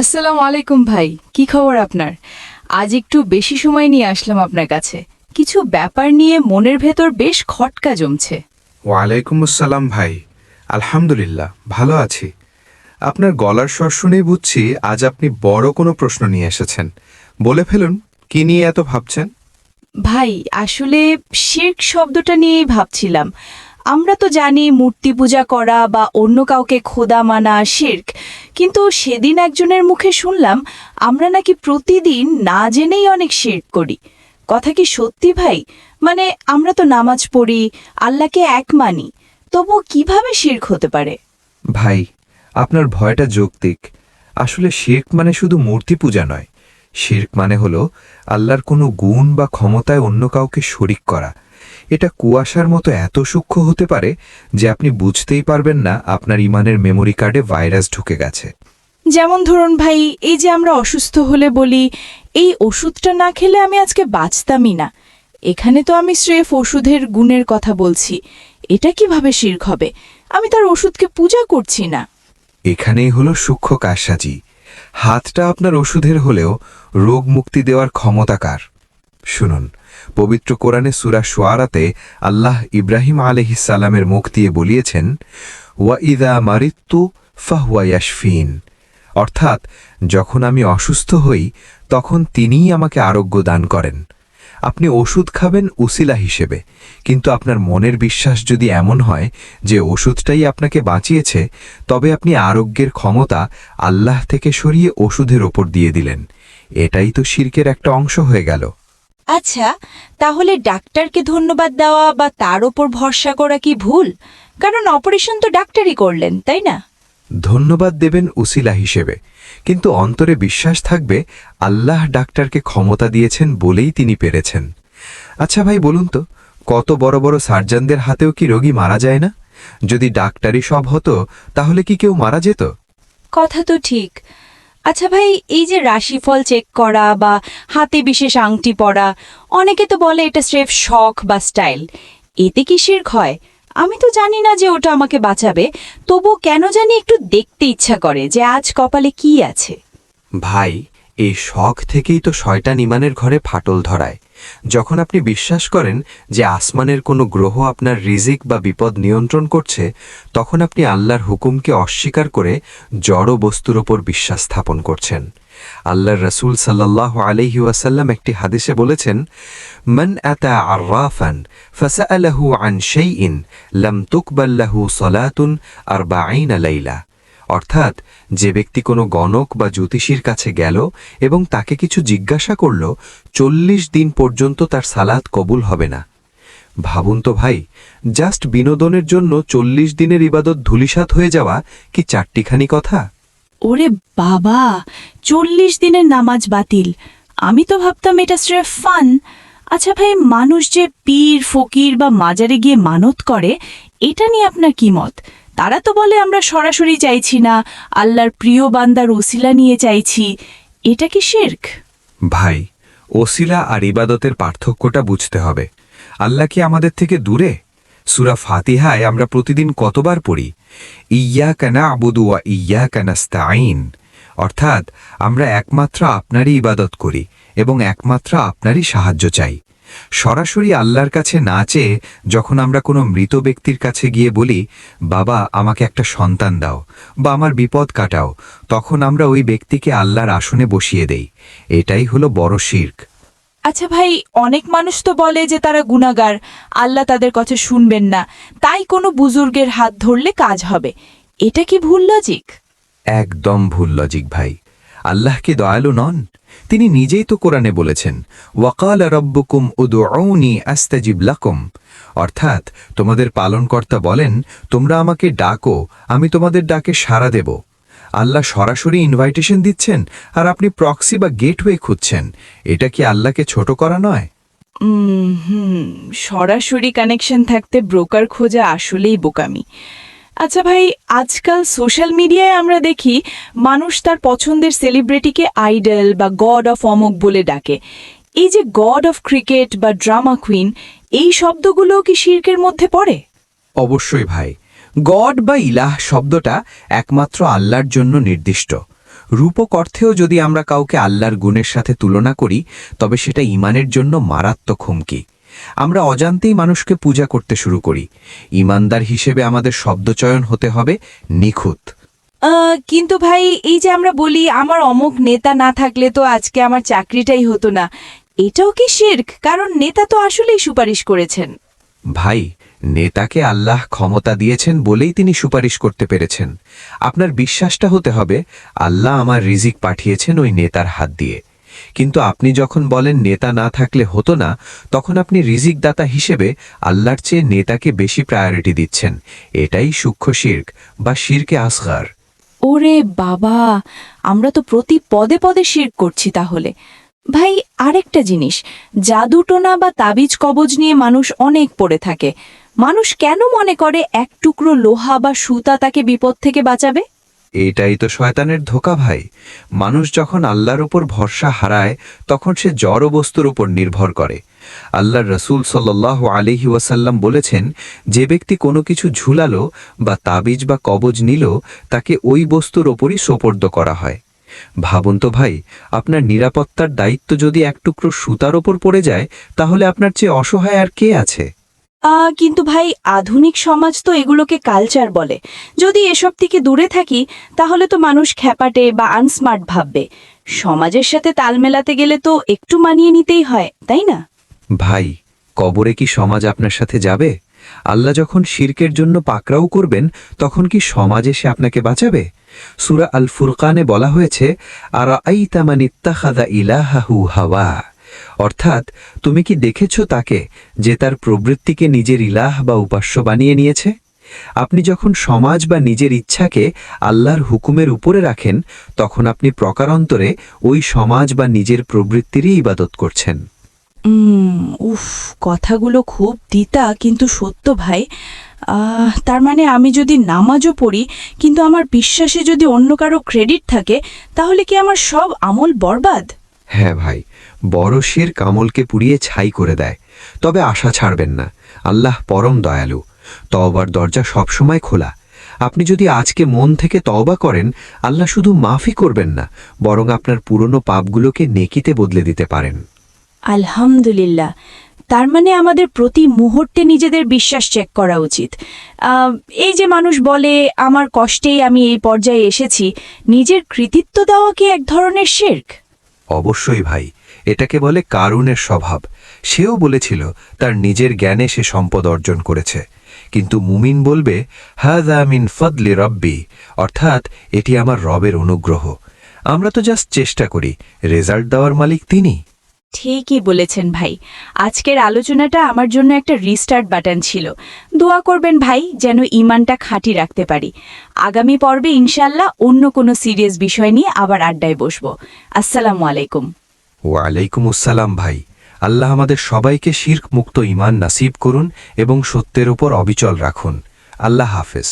আসসালামু আলাইকুম ভাই, কি খবর আপনার? আজ একটু বেশি সময় নিয়ে আসলাম আপনার কাছে। কিছু ব্যাপার নিয়ে মনের ভেতর বেশ খটকা জমছে। ওয়ালাইকুম আসসালাম ভাই। আলহামদুলিল্লাহ ভালো আছি। আপনার গলার স্বর শুনেই বুঝছি আজ আপনি বড় কোনো প্রশ্ন নিয়ে এসেছেন। বলে ফেলুন, কি নিয়ে এত ভাবছেন? ভাই, আসলে শিরক শব্দটা নিয়েই ভাবছিলাম। আমরা তো জানি মূর্তি পূজা করা বা অন্য কাউকে খোদা মানা শিরক, কিন্তু সেদিন একজনের মুখে শুনলাম আমরা নাকি প্রতিদিন না জেনেই অনেক শিরক করি। কথা কি সত্যি ভাই? মানে আমরা তো নামাজ পড়ি, আল্লাহকে এক মানি, তবু কিভাবে শিরক হতে পারে? ভাই, আপনার ভয়টা যৌক্তিক। আসলে শিরক মানে শুধু মূর্তি পূজা নয়। শিরক মানে হলো আল্লাহর কোনো গুণ বা ক্ষমতায় অন্য কাউকে শরিক করা। এটা কুয়াশার মতো এত সূক্ষ্ম হতে পারে যে আপনি বুঝতেই পারবেন না আপনার ইমানের মেমোরি কার্ডে ভাইরাস ঢুকে গেছে। যেমন ধরুন ভাই, এই যে আমরা অসুস্থ হলে বলি এই ওষুধটা না খেলে আমি আজকে বাঁচতামই না। এখানে তো আমি স্রেফ ওষুধের গুণের কথা বলছি। এটা কিভাবে শিরক হবে? আমি তার ওষুধকে পূজা করছি না। এখানেই হলো সূক্ষ্ম কারসাজি। হাতটা আপনার ওষুধের হলেও রোগ মুক্তি দেওয়ার ক্ষমতা কার? শুনুন, পবিত্র কোরআনে সূরা শুআরাতে আল্লাহ ইব্রাহিম আলাইহিসসালামের মুখ দিয়ে বলিয়েছেন, ওয়া ইযা মারিত্তু ফাহুয়া ইয়াশফিন। অর্থাৎ, যখন আমি অসুস্থ হই তখন তিনিই আমাকে আরোগ্য দান করেন। আপনি ওষুধ খাবেন উসিলা হিসেবে, কিন্তু আপনার মনের বিশ্বাস যদি এমন হয় যে ওষুধটাই আপনাকে বাঁচিয়েছে, তবে আপনি আরোগ্যের ক্ষমতা আল্লাহ থেকে সরিয়ে ওষুধের ওপর দিয়ে দিলেন। এটাই তো শিরকের একটা অংশ হয়ে গেল। আচ্ছা, তাহলে ডাক্তারকে ধন্যবাদ দেওয়া বা তার ওপর ভরসা করা কি ভুল? কারণ অপারেশন তো ডাক্তারই করলেন, তাই না? ধন্যবাদ দেবেন উসিলা হিসেবে, কিন্তু অন্তরে বিশ্বাস থাকবে আল্লাহ ডাক্তারকে ক্ষমতা দিয়েছেন বলেই তিনি পেরেছেন। আচ্ছা ভাই, বলুন তো, কত বড় বড় সার্জনদের হাতেও কি রোগী মারা যায় না? যদি ডাক্তারই সব হতো তাহলে কি কেউ মারা যেত? কথা তো ঠিক। আচ্ছা ভাই, এই যে রাশিফল চেক করা বা হাতে বিশেষ আংটি পরা, অনেকে তো বলে এটা স্রেফ শখ বা স্টাইল। এতে কি শিরক হয়? আমি তো জানি না যে ওটা আমাকে বাঁচাবে, তবু কেন জানি একটু দেখতে ইচ্ছা করে যে আজ কপালে কি আছে। ভাই, এই শখ থেকেই তো শয়তান ইমানের ঘরে ফাটল ধরায়। যখন আপনি বিশ্বাস করেন যে আসমানের কোনো গ্রহ আপনার রিজিক বা বিপদ নিয়ন্ত্রণ করছে, তখন আপনি আল্লাহর হুকুমকে অস্বীকার করে জড় বস্তুর ওপর বিশ্বাস স্থাপন করছেন। আল্লাহর রাসূল সাল্লাল্লাহু আলাইহি ওয়াসাল্লাম একটি হাদিসে বলেছেন, মান আতা আররাফান ফাসআলাহু আন শাইইন লাম তুকবাল লাহু সালাতুন 40 লাইলা। অর্থাৎ, যে ব্যক্তি কোনো গণক বা জ্যোতিষীর কাছে গেল এবং তাকে কিছু জিজ্ঞাসা করল, 40 দিন পর্যন্ত তার সালাত কবুল হবে না। ভাবুন তো ভাই, জাস্ট বিনোদনের জন্য 40 দিনের ইবাদত ধূলিসাৎ হয়ে যাওয়া কি চারটিখানি কথা? ওরে বাবা, 40 দিনের নামাজ বাতিল! আমি তো ভাবতাম এটা স্রেফ ফান। আচ্ছা ভাই, মানুষ যে পীর ফকির বা মাজারে গিয়ে মানত করে, এটা নিয়ে আপনার কি মত? তারা তো বলে আমরা সরাসরি চাইছি না, আল্লাহর প্রিয় বান্দার ওসিলা নিয়ে চাইছি। এটা কি শিরক? ভাই, ওসিলা আর ইবাদতের পার্থক্যটা বুঝতে হবে। আল্লাহ কি আমাদের থেকে দূরে? সূরা ফাতিহায় আমরা প্রতিদিন কতবার পড়ি, ইয়াকা না'বুদু ওয়া ইয়াকা নাস্তাঈন। অর্থাৎ, আমরা একমাত্র আপনারই ইবাদত করি এবং একমাত্র আপনারই সাহায্য চাই। সরাসরি আল্লাহর কাছে না চেয়ে যখন আমরা কোনো মৃত ব্যক্তির কাছে গিয়ে বলি, বাবা আমাকে একটা সন্তান দাও বা আমার বিপদ কাটাও, তখন আমরা ওই ব্যক্তিকে আল্লাহর আসনে বসিয়ে দেই। এটাই হলো বড় শিরক। আচ্ছা ভাই, অনেক মানুষ তো বলে যে তারা গুনাহগার, আল্লাহ তাদের কথা শুনবেন না, তাই কোনো বুজুর্গের হাত ধরলে কাজ হবে। এটা কি ভুল লজিক? একদম ভুল লজিক ভাই। আল্লাহ কি দয়ালু নন? তিনি নিজেই তো কোরআনে বলেছেন, ওয়াকালা রব্বুকুম উদউনি আস্তাজিব লাকুম। অর্থাৎ, তোমাদের পালনকর্তা বলেন, তোমরা আমাকে ডাকো, আমি তোমাদের ডাকে সাড়া দেব। আল্লাহ সরাসরি ইনভাইটেশন দিচ্ছেন আর আপনি প্রক্সি বা গেটওয়ে খুঁজছেন। এটা কি আল্লাহকে ছোট করা নয়? হুম, সরাসরি কানেকশন থাকতে ব্রোকার খোঁজা আসলেই বোকামি। আচ্ছা ভাই, আজকাল সোশ্যাল মিডিয়ায় আমরা দেখি মানুষ তার পছন্দের সেলিব্রিটিকে আইডল বা গড অফ অমুক বলে ডাকে। এই যে গড অফ ক্রিকেট বা ড্রামা কুইন, এই শব্দগুলো কি শিরকের মধ্যে পড়ে? অবশ্যই ভাই। গড বা ইলাহ শব্দটা একমাত্র আল্লাহর জন্য নির্দিষ্ট। রূপক অর্থেও যদি আমরা কাউকে আল্লাহর গুণের সাথে তুলনা করি তবে সেটা ঈমানের জন্য মারাত্মক হুমকি। আমরা অজান্তেই মানুষকে পূজা করতে শুরু করি। ঈমানদার হিসেবে আমাদের শব্দচয়ন হতে হবে নিখুঁত। কিন্তু ভাই, এই যে আমরা বলি আমার অমুক নেতা না থাকলে তো আজকে আমার চাকরিটাই হতো না, এটাও কি শিরক? কারণ নেতা তো আসলেই সুপারিশ করেছেন। ভাই, নেতাকে আল্লাহ ক্ষমতা দিয়েছেন বলেই তিনি সুপারিশ করতে পেরেছেন। আপনার বিশ্বাসটা হতে হবে আল্লাহ আমার রিজিক পাঠিয়েছেন ওই নেতার হাত দিয়ে। কিন্তু আপনি যখন বলেন নেতা না থাকলে হতো না, তখন আপনি রিজিক দাতা হিসেবে আল্লাহর চেয়ে নেতাকে বেশি প্রায়োরিটি দিচ্ছেন। এটাই সূক্ষ্ম শিরক বা শিরকে আসগার। ওরে বাবা, আমরা তো প্রতি পদে পদে শিরক করছি তাহলে। ভাই, আরেকটা জিনিস, জাদুটোনা বা তাবিজ কবজ নিয়ে মানুষ অনেক পড়ে থাকে। মানুষ কেন মনে করে এক টুকরো লোহা বা সুতা তাকে বিপদ থেকে বাঁচাবে? এটাই তো শয়তানের ধোঁকা ভাই। মানুষ যখন আল্লাহর উপর ভরসা হারায় তখন সে জড় বস্তুর উপর নির্ভর করে। আল্লাহর রসুল সাল্লাল্লাহু আলাইহি ওয়াসাল্লাম বলেছেন, যে ব্যক্তি কোনো কিছু ঝুলালো বা তাবিজ বা কবজ নিল তাকে ওই বস্তুর ওপরই সোপর্দ করা হয়। ভাবুন তো ভাই, আপনার নিরাপত্তার দায়িত্ব যদি এক টুকরো সুতার ওপর পড়ে যায় তাহলে আপনার চেয়ে অসহায় আর কে আছে? কিন্তু ভাই, আধুনিক সমাজ তো এগুলোকে কালচার বলে। যদি এসব থেকে দূরে থাকি তাহলে তো মানুষ খ্যাপাটে বা আনস্মার্ট ভাববে। সমাজের সাথে তাল মেলাতে গেলে তো একটু মানিয়ে নিতেই হয়, তাই না? ভাই, কবরে কি সমাজ আপনার সাথে যাবে? আল্লাহ যখন শিরকের জন্য পাকড়াও করবেন তখন কি সমাজ এসে আপনাকে বাঁচাবে? সূরা আল ফুরকানে বলা হয়েছে, আরাআইতা মান ইত্তাখাযা ইলাহাহু হাওয়া, অর্থাৎ তুমি কি দেখেছ তাকে যে তার প্রবৃত্তিকে নিজের ইলাহ বা উপাস্য বানিয়ে নিয়েছে? আপনি যখন সমাজ বা নিজের ইচ্ছাকে আল্লাহর হুকুমের উপরে রাখেন তখন আপনি প্রকারান্তরে ওই সমাজ বা নিজের প্রবৃত্তিরই ইবাদত করছেন। উফ, কথাগুলো খুব তিতা কিন্তু সত্য ভাই। তার মানে আমি যদি নামাজও পড়ি কিন্তু আমার বিশ্বাসে যদি অন্য কারো ক্রেডিট থাকে, তাহলে কি আমার সব আমল বরবাদ? হ্যাঁ ভাই, বড় শিরক আমলকে পুড়িয়ে ছাই করে দেয়। তবে আশা ছাড়বেন না, আল্লাহ পরম দয়ালু। তওবার দরজা সবসময় খোলা। আপনি যদি আজকে মন থেকে তওবা করেন, আল্লাহ শুধু মাফই করবেন না, বরং আপনার পুরনো পাপগুলোকে নেকিতে বদলে দিতে পারেন। আলহামদুলিল্লাহ। তার মানে আমাদের প্রতি মুহূর্তে নিজেদের বিশ্বাস চেক করা উচিত। এই যে মানুষ বলে আমার কষ্টেই আমি এই পর্যায়ে এসেছি, নিজের কৃতিত্ব দেওয়া কি এক ধরনের শিরক? অবশ্যই ভাই, এটাকে বলে কারুনের স্বভাব। সেও বলেছিল তার নিজের জ্ঞানে সে সম্পদ অর্জন করেছে, কিন্তু মুমিন বলবে হাযা মিন ফাদলি রব্বি, অর্থাৎ এটি আমার রবের অনুগ্রহ। আমরা তো জাস্ট চেষ্টা করি, রেজাল্ট দেওয়ার মালিক তিনি। ঠিকই বলেছেন ভাই। আজকের আলোচনাটা আমার জন্য একটা রিস্টার্ট বাটন ছিল। দোয়া করবেন ভাই যেন ঈমানটা খাঁটি রাখতে পারি। আগামী পর্বে ইনশাল্লাহ অন্য কোনো সিরিয়াস বিষয় নিয়ে আবার আড্ডায় বসবো। আসসালামু আলাইকুম। ওয়ালাইকুম আসসালাম ভাই। আল্লাহ আমাদের সবাইকে শিরক মুক্ত ঈমান নাসিব করুন এবং সত্যের উপর অবিচল রাখুন। আল্লাহ হাফেজ।